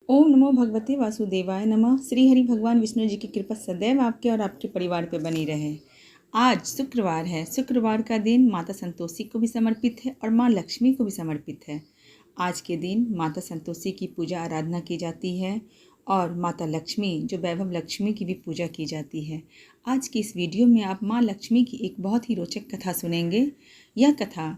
ओम नमो भगवते वासुदेवाय नमः। श्री हरि भगवान विष्णु जी की कृपा सदैव आपके और आपके परिवार पे बनी रहे। आज शुक्रवार है। शुक्रवार का दिन माता संतोषी को भी समर्पित है और माँ लक्ष्मी को भी समर्पित है। आज के दिन माता संतोषी की पूजा आराधना की जाती है और माता लक्ष्मी जो वैभव लक्ष्मी की भी पूजा की जाती है। आज की इस वीडियो में आप माँ लक्ष्मी की एक बहुत ही रोचक कथा सुनेंगे। यह कथा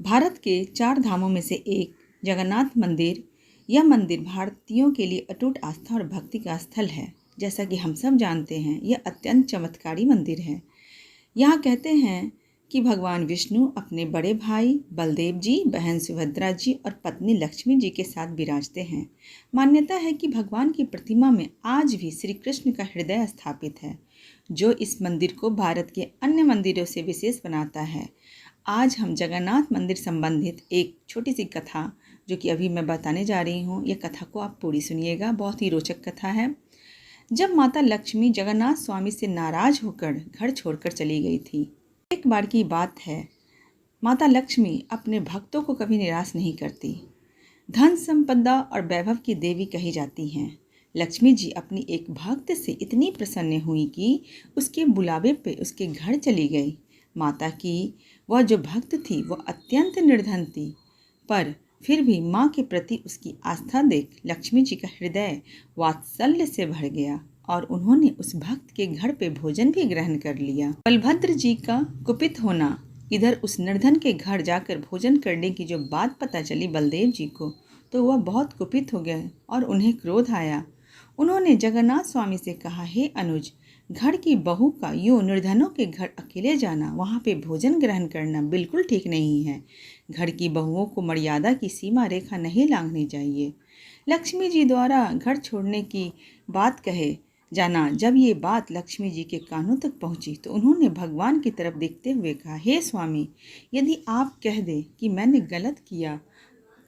भारत के 4 धामों में से एक जगन्नाथ मंदिर। यह मंदिर भारतीयों के लिए अटूट आस्था और भक्ति का स्थल है। जैसा कि हम सब जानते हैं, यह अत्यंत चमत्कारी मंदिर है। यहाँ कहते हैं कि भगवान विष्णु अपने बड़े भाई बलदेव जी, बहन सुभद्रा जी और पत्नी लक्ष्मी जी के साथ विराजते हैं। मान्यता है कि भगवान की प्रतिमा में आज भी श्री कृष्ण का हृदय स्थापित है, जो इस मंदिर को भारत के अन्य मंदिरों से विशेष बनाता है। आज हम जगन्नाथ मंदिर संबंधित एक छोटी सी कथा जो कि अभी मैं बताने जा रही हूँ, यह कथा को आप पूरी सुनिएगा। बहुत ही रोचक कथा है। जब माता लक्ष्मी जगन्नाथ स्वामी से नाराज होकर घर छोड़कर चली गई थी। एक बार की बात है, माता लक्ष्मी अपने भक्तों को कभी निराश नहीं करती। धन संपदा और वैभव की देवी कही जाती हैं। लक्ष्मी जी अपनी एक भक्त से इतनी प्रसन्न हुई कि उसके बुलावे पे उसके घर चली गई। माता की वह जो भक्त थी वह अत्यंत निर्धन थी, पर फिर भी माँ के प्रति उसकी आस्था देख लक्ष्मी जी का हृदय वात्सल्य से भर गया और उन्होंने उस भक्त के घर पे भोजन भी ग्रहण कर लिया। बलभद्र जी का कुपित होना, इधर उस निर्धन के घर जाकर भोजन करने की जो बात पता चली बलदेव जी को, तो वह बहुत कुपित हो गए और उन्हें क्रोध आया। उन्होंने जगन्नाथ स्वामी से कहा, हे अनुज, घर की बहू का यूँ निर्धनों के घर अकेले जाना, वहाँ पे भोजन ग्रहण करना बिल्कुल ठीक नहीं है। घर की बहुओं को मर्यादा की सीमा रेखा नहीं लांघनी चाहिए। लक्ष्मी जी द्वारा घर छोड़ने की बात कहे जाना, जब ये बात लक्ष्मी जी के कानों तक पहुँची तो उन्होंने भगवान की तरफ देखते हुए कहा, हे स्वामी, यदि आप कह दें कि मैंने गलत किया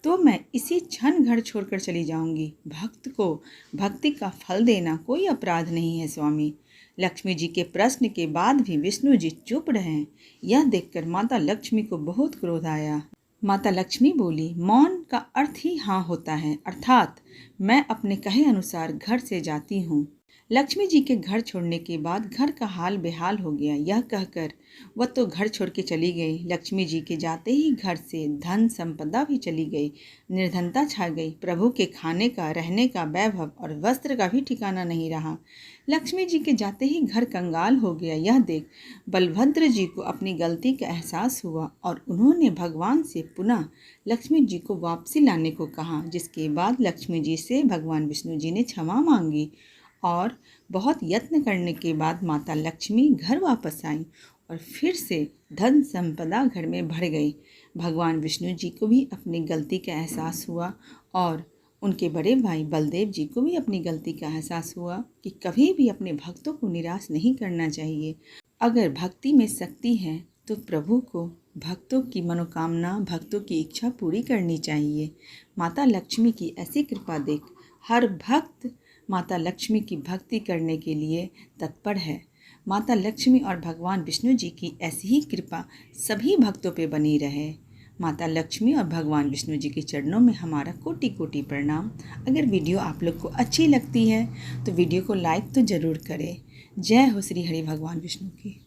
तो मैं इसी क्षण घर छोड़कर चली जाऊंगी। भक्त को भक्ति का फल देना कोई अपराध नहीं है स्वामी। लक्ष्मी जी के प्रश्न के बाद भी विष्णु जी चुप रहे। यह देखकर माता लक्ष्मी को बहुत क्रोध आया। माता लक्ष्मी बोली, मौन का अर्थ ही हाँ होता है, अर्थात मैं अपने कहे अनुसार घर से जाती हूँ। लक्ष्मी जी के घर छोड़ने के बाद घर का हाल बेहाल हो गया। यह कहकर वह तो घर छोड़ के चली गई। लक्ष्मी जी के जाते ही घर से धन संपदा भी चली गई। निर्धनता छा गई। प्रभु के खाने का, रहने का, वैभव और वस्त्र का भी ठिकाना नहीं रहा। लक्ष्मी जी के जाते ही घर कंगाल हो गया। यह देख बलभद्र जी को अपनी गलती का एहसास हुआ और उन्होंने भगवान से पुनः लक्ष्मी जी को वापसी लाने को कहा, जिसके बाद लक्ष्मी जी से भगवान विष्णु जी ने क्षमा मांगी और बहुत यत्न करने के बाद माता लक्ष्मी घर वापस आई और फिर से धन संपदा घर में भर गई। भगवान विष्णु जी को भी अपनी गलती का एहसास हुआ और उनके बड़े भाई बलदेव जी को भी अपनी गलती का एहसास हुआ कि कभी भी अपने भक्तों को निराश नहीं करना चाहिए। अगर भक्ति में शक्ति है तो प्रभु को भक्तों की मनोकामना, भक्तों की इच्छा पूरी करनी चाहिए। माता लक्ष्मी की ऐसी कृपा देख हर भक्त माता लक्ष्मी की भक्ति करने के लिए तत्पर है। माता लक्ष्मी और भगवान विष्णु जी की ऐसी ही कृपा सभी भक्तों पे बनी रहे। माता लक्ष्मी और भगवान विष्णु जी के चरणों में हमारा कोटि कोटि प्रणाम। अगर वीडियो आप लोग को अच्छी लगती है तो वीडियो को लाइक तो ज़रूर करें। जय हो श्री हरि भगवान विष्णु की।